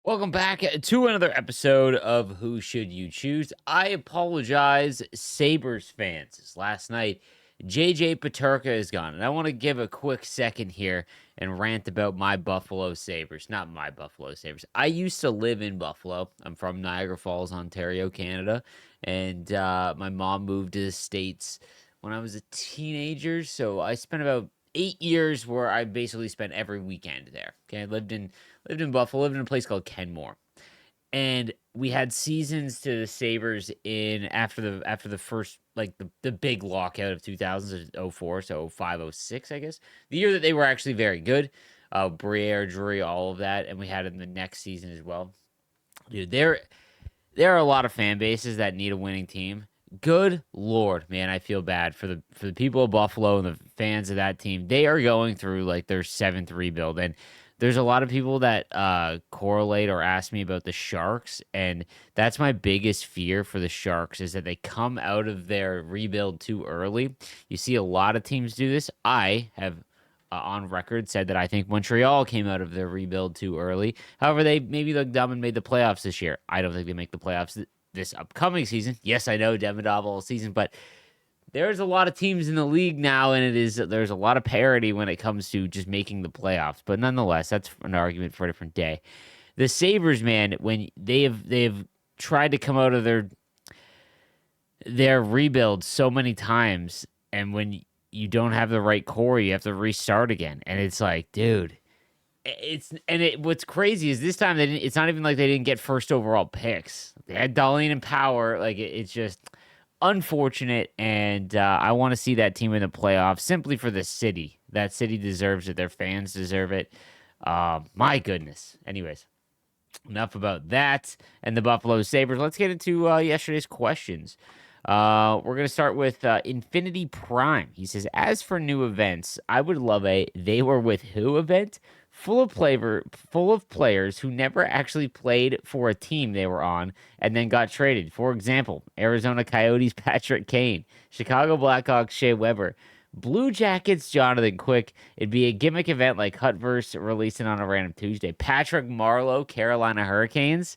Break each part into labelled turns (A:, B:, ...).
A: Welcome back to another episode of Who Should You Choose? I apologize, Sabres fans. Last night, JJ Paterka is gone, and I want to give a quick second here and rant about my Buffalo Sabres. Not my Buffalo Sabres. I used to live in Buffalo. I'm from Niagara Falls, Ontario, Canada, and my mom moved to the States when I was a teenager, so I spent about 8 years where I basically spent every weekend there. Okay, I lived in Buffalo, lived in a place called Kenmore. And we had seasons to the Sabres in after the first like the big lockout of 2004, so 05, 06, I guess. The year that they were actually very good. Briere, Drury, all of that, and we had it in the next season as well. Dude, there are a lot of fan bases that need a winning team. Good Lord, man, I feel bad for the people of Buffalo and the fans of that team. They are going through like their seventh rebuild, and there's a lot of people that correlate or ask me about the Sharks, and that's my biggest fear for the Sharks is that they come out of their rebuild too early. You see a lot of teams do this. I have on record said that I think Montreal came out of their rebuild too early. However, they maybe looked dumb and made the playoffs this year. I don't think they make the playoffs this upcoming season. Yes, I know Demidov all season, but there's a lot of teams in the league now, and there's a lot of parity when it comes to just making the playoffs. But nonetheless, that's an argument for a different day. The Sabres, man, when they've tried to come out of their rebuild so many times, and when you don't have the right core, you have to restart again. And it's like, dude, what's crazy is this time it's not even like they didn't get first overall picks. They had Darlene and Power. Like it's just unfortunate, and I want to see that team in the playoffs simply for the city. That city deserves it. Their fans deserve it. My goodness. Anyways, enough about that and the Buffalo Sabres. Let's get into yesterday's questions. We're going to start with Infinity Prime. He says, as for new events, I would love a They Were With Who event full of players who never actually played for a team they were on and then got traded. For example, Arizona Coyotes Patrick Kane, Chicago Blackhawks Shea Weber, Blue Jackets Jonathan Quick. It'd be a gimmick event like Hutverse releasing on a random Tuesday. Patrick Marleau, Carolina Hurricanes.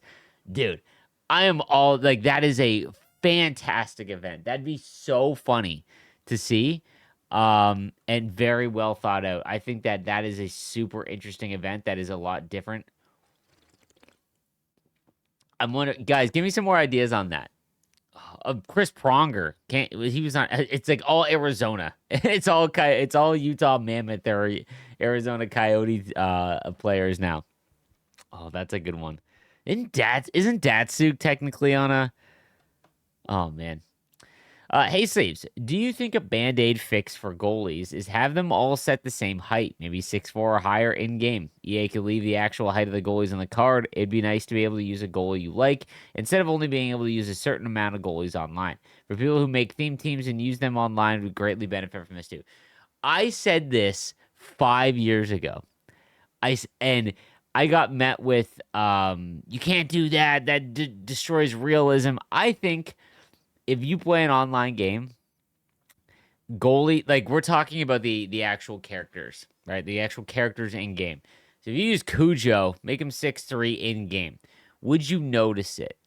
A: Dude, I am all like, that is a fantastic event. That'd be so funny to see. And very well thought out. I think that is a super interesting event that is a lot different. I'm wondering, guys, give me some more ideas on that. Chris Pronger can't. He was not. It's like all Arizona. It's all Utah Mammoth. There are Arizona Coyote players now. Oh, that's a good one. Isn't Datsuk technically on a? Oh man. Hey, Sleeves, do you think a band-aid fix for goalies is have them all set the same height, maybe 6'4" or higher in-game? EA could leave the actual height of the goalies on the card. It'd be nice to be able to use a goalie you like, instead of only being able to use a certain amount of goalies online. For people who make theme teams and use them online, would greatly benefit from this too. I said this 5 years ago. And I got met with, you can't do that. That destroys realism. I think if you play an online game, goalie, like we're talking about the actual characters, right? The actual characters in game. So if you use Cujo, make him 6'3" in game, would you notice it?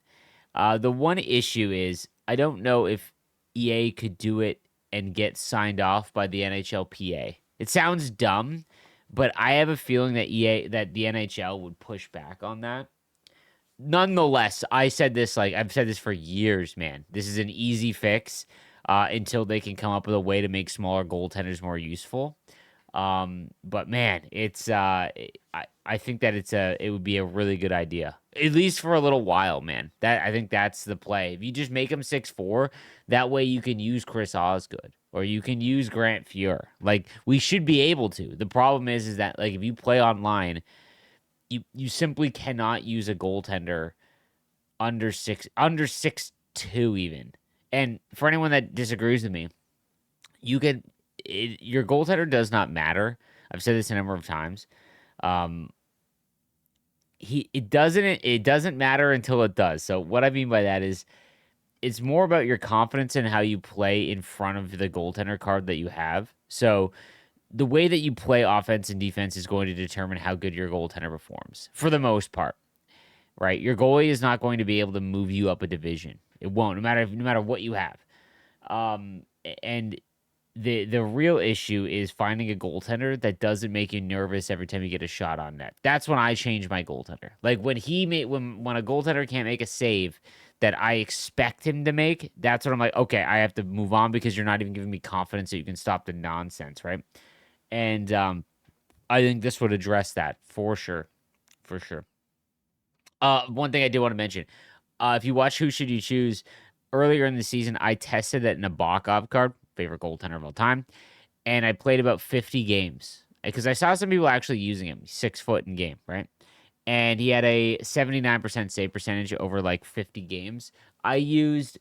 A: The one issue is I don't know if EA could do it and get signed off by the NHLPA. It sounds dumb, but I have a feeling that the NHL would push back on that. Nonetheless, I've said this for years, man. This is an easy fix until they can come up with a way to make smaller goaltenders more useful. But man, I think that it would be a really good idea, at least for a little while, man. I think that's the play. If you just make them 6'4", that way you can use Chris Osgood or you can use Grant Fuhr. Like we should be able to. The problem is that like if you play online, you simply cannot use a goaltender under 6'2" even. And for anyone that disagrees with me, your goaltender does not matter. I've said this a number of times. It doesn't matter until it does. So what I mean by that is it's more about your confidence in how you play in front of the goaltender card that you have. So the way that you play offense and defense is going to determine how good your goaltender performs for the most part. right? Your goalie is not going to be able to move you up a division. It won't, no matter what you have. And the real issue is finding a goaltender that doesn't make you nervous every time you get a shot on net. That's when I change my goaltender. Like when when a goaltender can't make a save that I expect him to make, that's when I'm like, okay, I have to move on because you're not even giving me confidence that you can stop the nonsense, right? And I think this would address that for sure, for sure. One thing I did want to mention, if you watch Who Should You Choose earlier in the season, I tested that Nabokov card, favorite goaltender of all time, and I played about 50 games because I saw some people actually using him. 6 foot in game, right? And he had a 79% save percentage over like 50 games. I used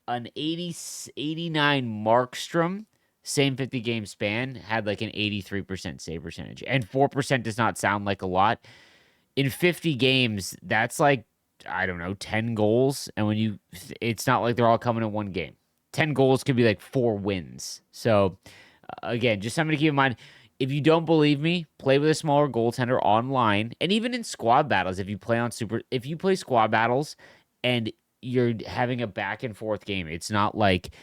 A: an 89 Markstrom, same 50 game span, had like an 83% save percentage. And 4% does not sound like a lot. In 50 games, that's like, I don't know, 10 goals. And it's not like they're all coming in one game. 10 goals could be like 4 wins. So, again, just something to keep in mind. If you don't believe me, play with a smaller goaltender online, and even in squad battles. If you play squad battles, and you're having a back and forth game, it's not like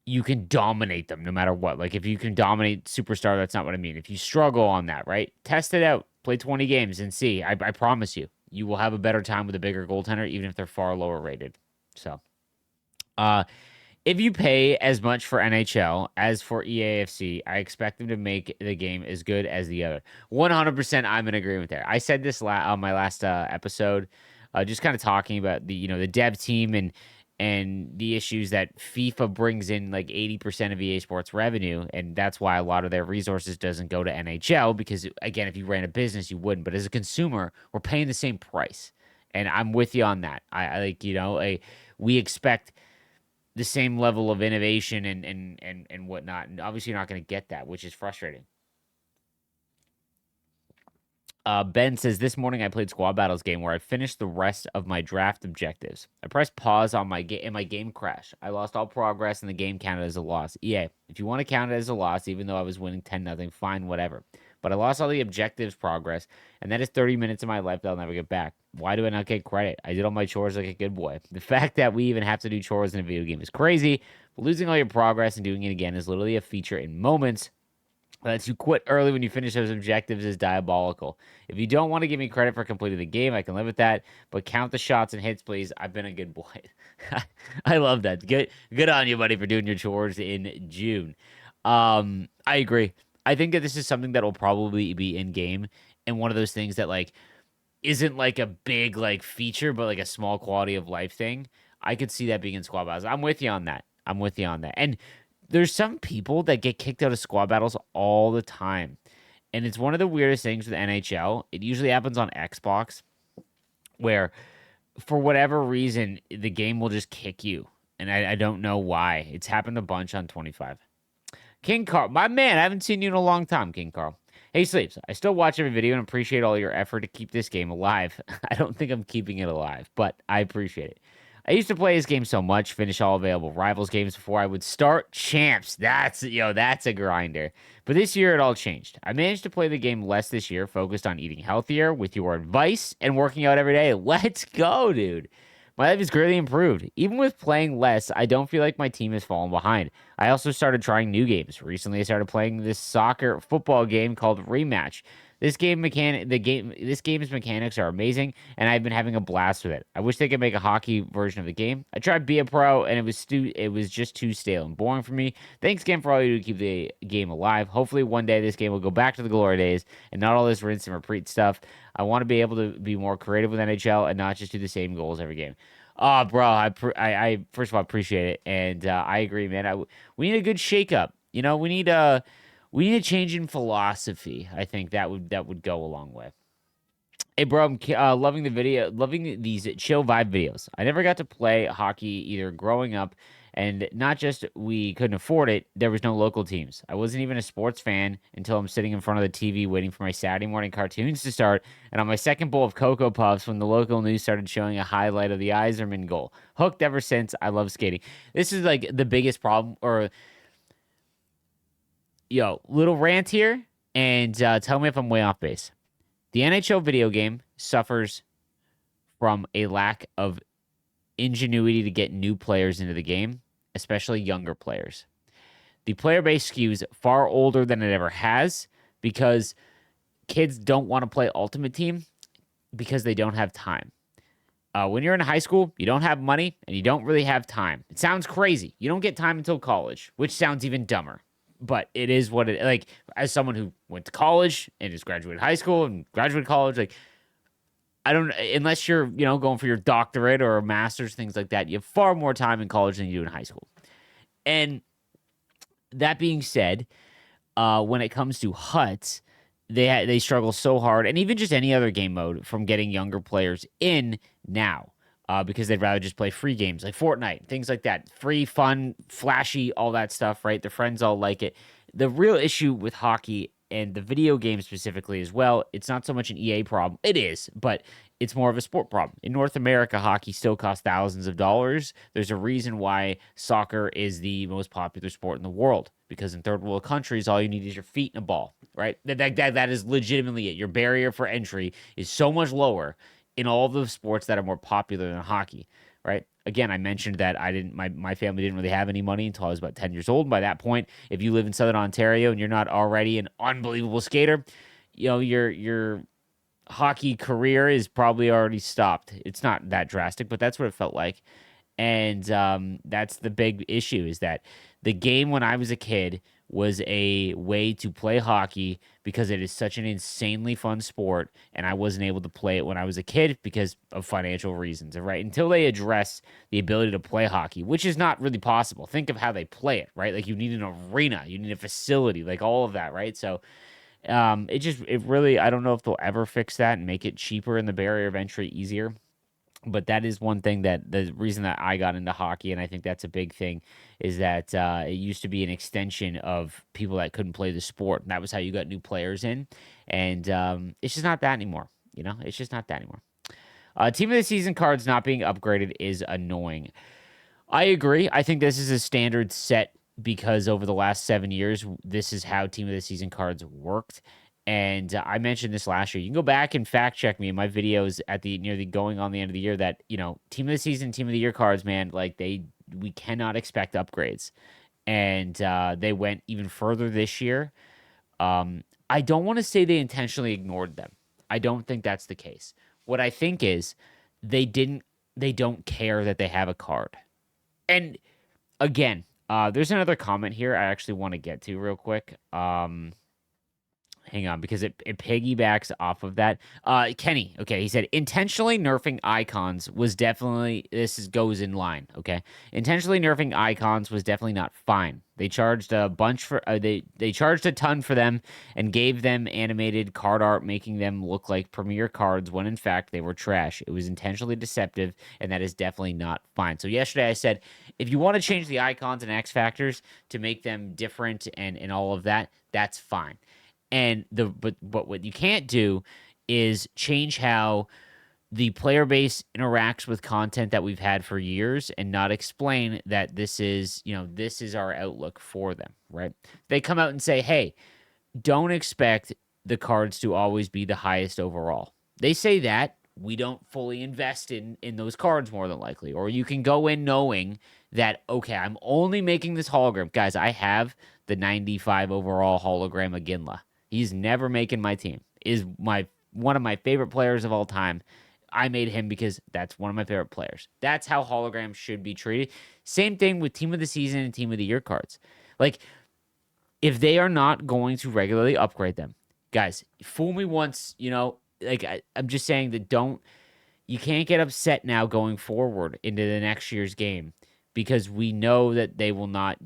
A: you can dominate them no matter what. Like if you can dominate superstar, that's not what I mean. If you struggle on that, right? Test it out. Play 20 games and see. I promise you, you will have a better time with a bigger goaltender, even if they're far lower rated. So, uh, if you pay as much for NHL as for EAFC, I expect them to make the game as good as the other. 100%, I'm in agreement there. I said this on my last episode, just kind of talking about the dev team and the issues that FIFA brings in like 80% of EA Sports revenue, and that's why a lot of their resources doesn't go to NHL because again, if you ran a business, you wouldn't. But as a consumer, we're paying the same price, and I'm with you on that. I like we expect the same level of innovation and whatnot. And obviously, you're not going to get that, which is frustrating. Ben says this morning I played Squad Battles game where I finished the rest of my draft objectives. I pressed pause on my game and my game crashed. I lost all progress and the game counted as a loss. EA, if you want to count it as a loss, even though I was winning 10-0, fine, whatever. But I lost all the objectives progress, and that is 30 minutes of my life that I'll never get back. Why do I not get credit? I did all my chores like a good boy. The fact that we even have to do chores in a video game is crazy. But losing all your progress and doing it again is literally a feature in moments. That you quit early when you finish those objectives is diabolical. If you don't want to give me credit for completing the game, I can live with that. But count the shots and hits, please. I've been a good boy. I love that. Good on you, buddy, for doing your chores in June. I agree. I think that this is something that will probably be in game and one of those things that like isn't like a big like feature, but like a small quality of life thing. I could see that being in squad battles. I'm with you on that. I'm with you on that. And there's some people that get kicked out of squad battles all the time. And it's one of the weirdest things with NHL. It usually happens on Xbox where for whatever reason the game will just kick you. And I don't know why. It's happened a bunch on 25. King Carl, my man, I haven't seen you in a long time, King Carl. Hey, Sleeps, I still watch every video and appreciate all your effort to keep this game alive. I don't think I'm keeping it alive, but I appreciate it. I used to play this game so much, finish all available Rivals games before I would start Champs. That's a grinder. But this year it all changed. I managed to play the game less this year, focused on eating healthier with your advice and working out every day. Let's go, dude. My life is greatly improved. Even with playing less, I don't feel like my team has fallen behind. I also started trying new games. Recently, I started playing this soccer football game called Rematch. This game's mechanics are amazing, and I've been having a blast with it. I wish they could make a hockey version of the game. I tried Be a Pro, and it was just too stale and boring for me. Thanks again for all you do to keep the game alive. Hopefully, one day this game will go back to the glory days and not all this rinse and repeat stuff. I want to be able to be more creative with NHL and not just do the same goals every game. Oh, bro, I first of all appreciate it, and I agree, man. We need a good shakeup. We need a change in philosophy. I think that would go a long way. Hey, bro, I'm loving loving these chill vibe videos. I never got to play hockey either growing up, and not just we couldn't afford it, there was no local teams. I wasn't even a sports fan until I'm sitting in front of the TV waiting for my Saturday morning cartoons to start, and on my second bowl of Cocoa Puffs when the local news started showing a highlight of the Iserman goal. Hooked ever since. I love skating. This is like the biggest problem, or little rant here, and tell me if I'm way off base. The NHL video game suffers from a lack of ingenuity to get new players into the game, especially younger players. The player base skews far older than it ever has because kids don't want to play Ultimate Team because they don't have time. When you're in high school, you don't have money and you don't really have time. It sounds crazy. You don't get time until college, which sounds even dumber. But it is what it like. As someone who went to college and just graduated high school and graduated college, like I don't unless you're going for your doctorate or a master's, things like that. You have far more time in college than you do in high school. And that being said, when it comes to huts, they struggle so hard, and even just any other game mode from getting younger players in now, because they'd rather just play free games like Fortnite, things like that, free, fun, flashy, all that stuff. Right? Their friends all like it. The real issue with hockey and the video game specifically as well, it's not so much an EA problem. It is, but it's more of a sport problem. In North America, hockey still costs thousands of dollars. There's a reason why soccer is the most popular sport in the world, because in third world countries, all you need is your feet and a ball, right? That is legitimately it. Your barrier for entry is so much lower in all of the sports that are more popular than hockey, right? Again, I mentioned that my family didn't really have any money until I was about 10 years old. And by that point, if you live in Southern Ontario and you're not already an unbelievable skater, your hockey career is probably already stopped. It's not that drastic, but that's what it felt like. And that's the big issue, is that the game when I was a kid was a way to play hockey because it is such an insanely fun sport, and I wasn't able to play it when I was a kid because of financial reasons, right? Until they address the ability to play hockey, which is not really possible. Think of how they play it, right? Like you need an arena, you need a facility, like all of that, right? So it really, I don't know if they'll ever fix that and make it cheaper and the barrier of entry easier. But that is one thing, that the reason that I got into hockey, and I think that's a big thing, is that it used to be an extension of people that couldn't play the sport. And that was how you got new players in. And it's just not that anymore. It's just not that anymore. Team of the season cards not being upgraded is annoying. I agree. I think this is a standard set because over the last 7 years, this is how team of the season cards worked. And I mentioned this last year. You can go back and fact check me in my videos at the near the going on the end of the year that, team of the season, team of the year cards, man, like we cannot expect upgrades. And they went even further this year. I don't want to say they intentionally ignored them. I don't think that's the case. What I think is they don't care that they have a card. And again, there's another comment here I actually want to get to real quick. Hang on, because it piggybacks off of that. Kenny, okay, he said intentionally nerfing icons was definitely, goes in line, okay? Intentionally nerfing icons was definitely not fine. They charged a bunch for they charged a ton for them and gave them animated card art, making them look like premier cards when in fact they were trash. It was intentionally deceptive, and that is definitely not fine. So yesterday I said, if you want to change the icons and X factors to make them different and all of that, that's fine. And but what you can't do is change how the player base interacts with content that we've had for years and not explain that this is our outlook for them, right? They come out and say, hey, don't expect the cards to always be the highest overall. They say that we don't fully invest in those cards, more than likely. Or you can go in knowing that, okay, I'm only making this hologram. Guys, I have the 95 overall hologram Aginla. He's never making my team. Is one of my favorite players of all time. I made him because that's one of my favorite players. That's how holograms should be treated. Same thing with team of the season and team of the year cards. Like, if they are not going to regularly upgrade them, guys, fool me once, I'm just saying that you can't get upset now going forward into the next year's game, because we know that they will not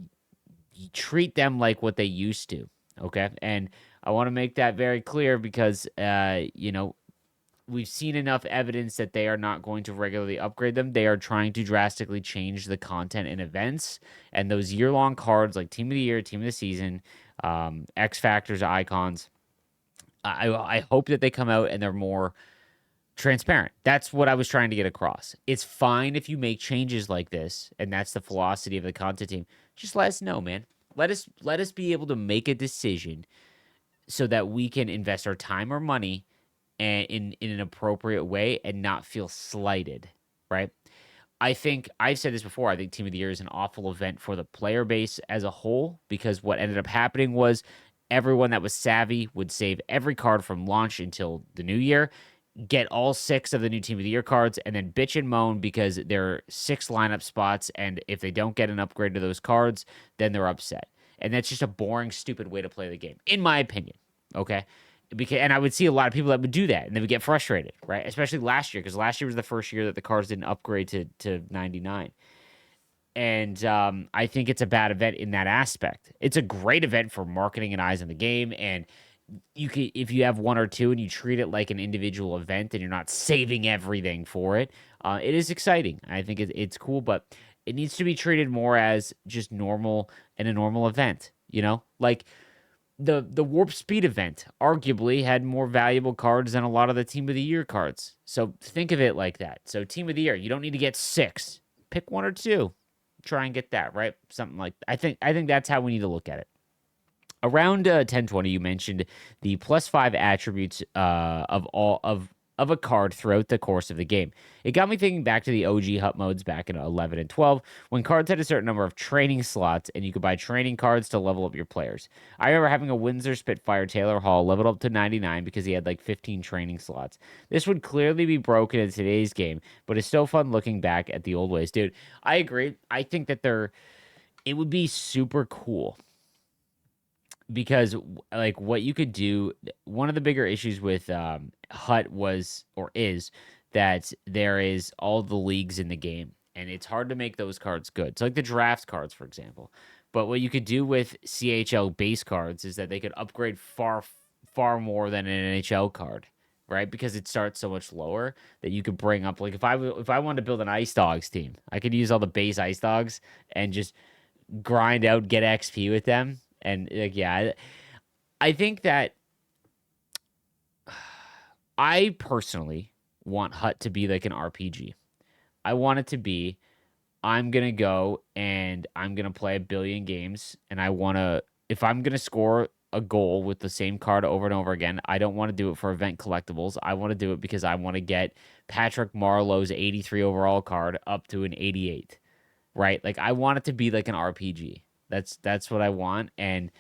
A: treat them like what they used to. Okay. And I want to make that very clear because, we've seen enough evidence that they are not going to regularly upgrade them. They are trying to drastically change the content and events. And those year-long cards like Team of the Year, Team of the Season, X Factors, Icons, I hope that they come out and they're more transparent. That's what I was trying to get across. It's fine if you make changes like this, and that's the philosophy of the content team. Just let us know, man. Let us be able to make a decision so that we can invest our time or money and in an appropriate way and not feel slighted, right? I think I've said this before. I think Team of the Year is an awful event for the player base as a whole because what ended up happening was everyone that was savvy would save every card from launch until the new year, get all 6 of the new Team of the Year cards, and then bitch and moan because there are 6 lineup spots. And if they don't get an upgrade to those cards, then they're upset. And that's just a boring, stupid way to play the game, in my opinion. Okay. And I would see a lot of people that would do that and they would get frustrated, right? Especially last year, because last year was the first year that the cards didn't upgrade to 99. And I think it's a bad event in that aspect. It's a great event for marketing and eyes on the game. And you can, if you have 1 or 2 and you treat it like an individual event and you're not saving everything for it, it is exciting. I think it's cool, but it needs to be treated more as just normal and a normal event, like the Warp Speed event arguably had more valuable cards than a lot of the Team of the Year cards. So think of it like that. So Team of the Year, you don't need to get 6. Pick 1 or 2. Try and get that, right? Something like I think that's how we need to look at it. Around 1020, you mentioned the +5 attributes of a card throughout the course of the game. It got me thinking back to the OG HUT modes back in 11 and 12, when cards had a certain number of training slots, and you could buy training cards to level up your players. I remember having a Windsor Spitfire Taylor Hall leveled up to 99 because he had like 15 training slots. This would clearly be broken in today's game, but it's still fun looking back at the old ways. Dude, I agree. I think that it would be super cool because like what you could do, one of the bigger issues with HUT was or is that there is all the leagues in the game and it's hard to make those cards good. So like the draft cards, for example. But what you could do with CHL base cards is that they could upgrade far more than an NHL card, right? Because it starts so much lower that you could bring up, like if I wanted to build an Ice Dogs team, I could use all the base Ice Dogs and just grind out, get XP with them. And like, yeah, I think that I personally want HUT to be like an RPG. I want it to be, I'm going to go and I'm going to play a billion games. And if I'm going to score a goal with the same card over and over again, I don't want to do it for event collectibles. I want to do it because I want to get Patrick Marleau's 83 overall card up to an 88, right? Like I want it to be like an RPG. That's what I want. And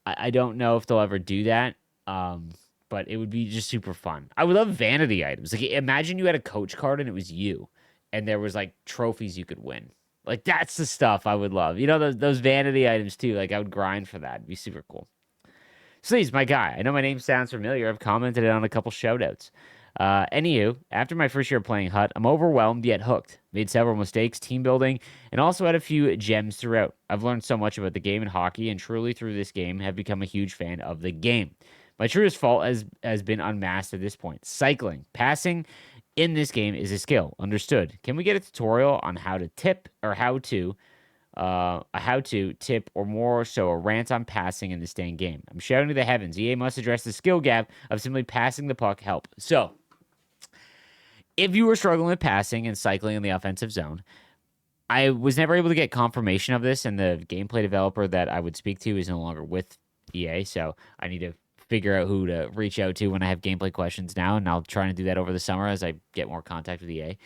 A: I don't know if they'll ever do that, but it would be just super fun. I would love vanity items. Like imagine you had a coach card and it was you, and there was like trophies you could win. Like that's the stuff I would love. Those vanity items too. Like I would grind for that. It'd be super cool. Sleaze, my guy. I know my name sounds familiar. I've commented on a couple shoutouts. Anywho, after my first year playing HUT, I'm overwhelmed yet hooked. Made several mistakes, team building, and also had a few gems throughout. I've learned so much about the game and hockey, and truly through this game have become a huge fan of the game. My truest fault has been unmasked at this point. Cycling. Passing in this game is a skill. Understood. Can we get a tutorial on how to tip or how to tip, or more so a rant on passing in this dang game? I'm shouting to the heavens. EA must address the skill gap of simply passing the puck. Help. So, if you were struggling with passing and cycling in the offensive zone, I was never able to get confirmation of this, and the gameplay developer that I would speak to is no longer with EA, so I need to figure out who to reach out to when I have gameplay questions now, and I'll try to do that over the summer as I get more contact with EA.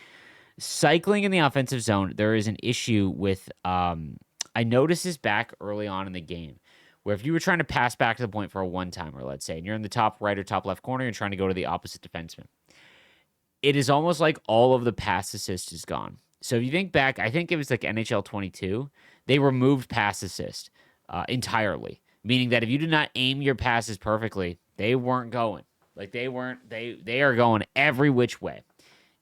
A: Cycling in the offensive zone, there is an issue with, I noticed this back early on in the game, where if you were trying to pass back to the point for a one-timer, let's say, and you're in the top right or top left corner, you're trying to go to the opposite defenseman, it is almost like all of the pass assist is gone. So if you think back, I think it was like NHL 22, they removed pass assist entirely, meaning that if you did not aim your passes perfectly, they weren't going. Like they are going every which way.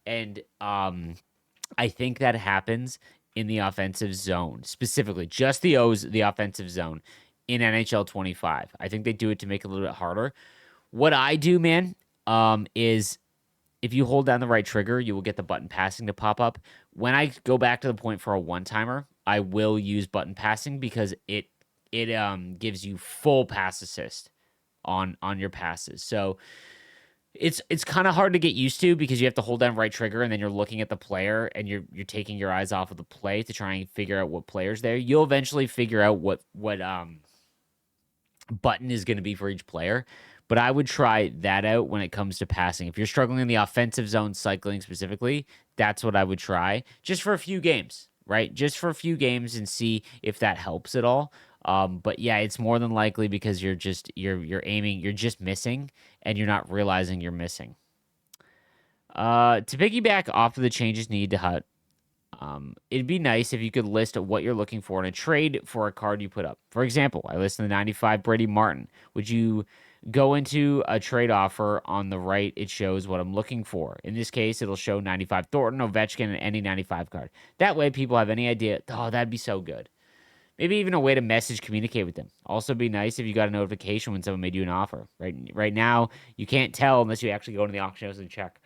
A: And I think that happens in the offensive zone, specifically just the offensive zone in NHL 25. I think they do it to make it a little bit harder. What I do, man, is if you hold down the right trigger, you will get the button passing to pop up. When I go back to the point for a one-timer, I will use button passing because it gives you full pass assist on your passes. So it's kind of hard to get used to because you have to hold down right trigger and then you're looking at the player and you're taking your eyes off of the play to try and figure out what player's there. You'll eventually figure out what button is going to be for each player. But I would try that out when it comes to passing. If you're struggling in the offensive zone, cycling specifically, that's what I would try just for a few games, right? Just for a few games and see if that helps at all. But yeah, it's more than likely because you're aiming, you're just missing, and you're not realizing you're missing. To piggyback off of the changes needed to HUT, it'd be nice if you could list what you're looking for in a trade for a card you put up. For example, I listed the 95 Brady Martin. Would you go into a trade offer on the right? It shows what I'm looking for. In this case, it'll show 95 Thornton, Ovechkin, and any 95 card. That way, people have any idea. Oh, that'd be so good. Maybe even a way to message communicate with them. Also, be nice if you got a notification when someone made you an offer. Right now, you can't tell unless you actually go to the auction house and check.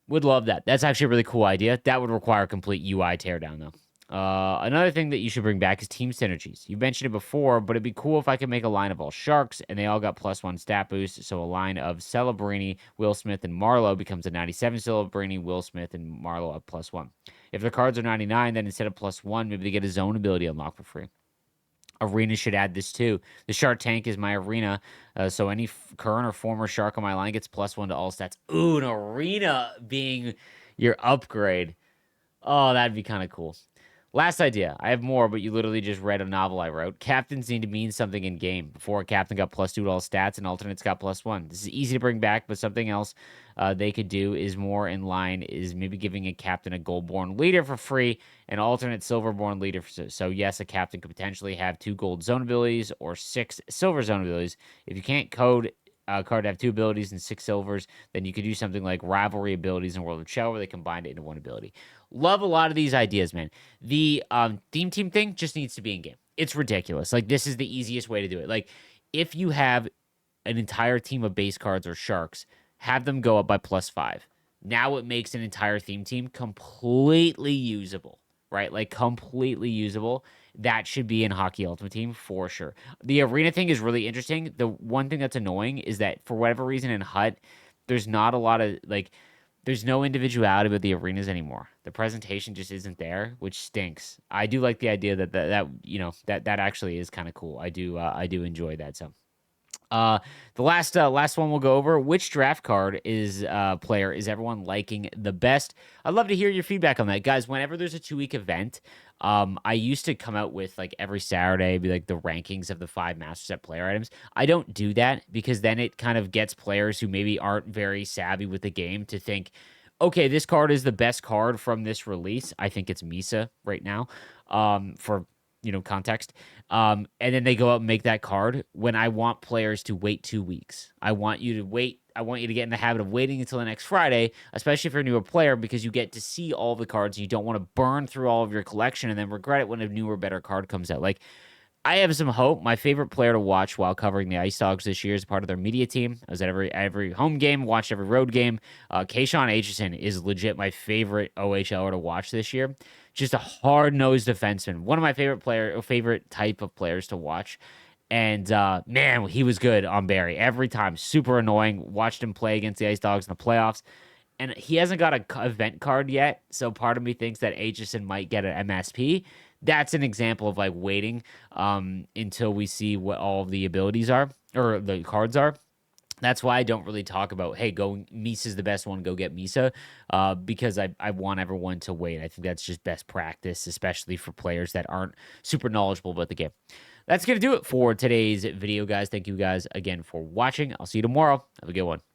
A: Would love that. That's actually a really cool idea. That would require a complete UI teardown, though. Another thing that you should bring back is team synergies. You mentioned it before, but it'd be cool if I could make a line of all Sharks and they all got +1 stat boost. So a line of Celebrini, Will Smith, and Marlowe becomes a 97 Celebrini, Will Smith, and Marlowe at +1. If their cards are 99, then instead of +1, maybe they get a zone ability unlocked for free. Arena should add this too. The Shark Tank is my arena, so any current or former Shark on my line gets +1 to all stats. Ooh, an arena being your upgrade. Oh, that'd be kind of cool. Last idea. I have more, but you literally just read a novel I wrote. Captains need to mean something in game. Before, a captain got +2 to all stats, and alternates got +1. This is easy to bring back, but something else they could do is more in line, is maybe giving a captain a gold-born leader for free, and alternate silver-born leader. So yes, a captain could potentially have 2 gold zone abilities or 6 silver zone abilities. If you can't code a card to have 2 abilities and 6 silvers, then you could do something like rivalry abilities in World of Shell, where they combine it into 1 ability. Love a lot of these ideas, man. The theme team thing just needs to be in game. It's ridiculous. Like, this is the easiest way to do it. Like, if you have an entire team of base cards or Sharks, have them go up by +5. Now it makes an entire theme team completely usable, right? Like, completely usable. That should be in Hockey Ultimate Team for sure. The arena thing is really interesting. The one thing that's annoying is that for whatever reason in HUT, there's not a lot of, like, there's no individuality with the arenas anymore. The presentation just isn't there, which stinks. I do like the idea that you know, that actually is kind of cool. I do enjoy that. So the last one we'll go over. Which draft card is player is everyone liking the best? I'd love to hear your feedback on that, guys. Whenever there's a 2-week event, I used to come out with, like, every Saturday, be like the rankings of the 5 master set player items. I don't do that because then it kind of gets players who maybe aren't very savvy with the game to think, okay, this card is the best card from this release. I think it's Misa right now. For context. And then they go out and make that card when I want players to wait 2 weeks. I want you to wait. I want you to get in the habit of waiting until the next Friday, especially if you're a newer player, because you get to see all the cards and you don't want to burn through all of your collection and then regret it when a newer, better card comes out. Like, I have some hope. My favorite player to watch while covering the Ice Dogs this year is part of their media team. I was at every home game, watched every road game. Kayshawn Aitchison is legit my favorite OHLer to watch this year. Just a hard-nosed defenseman. One of my favorite type of players to watch. And man, he was good on Barry every time. Super annoying. Watched him play against the Ice Dogs in the playoffs. And he hasn't got an event card yet, so part of me thinks that Aitchison might get an MSP. That's an example of, like, waiting until we see what all of the abilities are, or the cards are. That's why I don't really talk about, hey, Misa's the best one, go get Misa, because I want everyone to wait. I think that's just best practice, especially for players that aren't super knowledgeable about the game. That's going to do it for today's video, guys. Thank you guys again for watching. I'll see you tomorrow. Have a good one.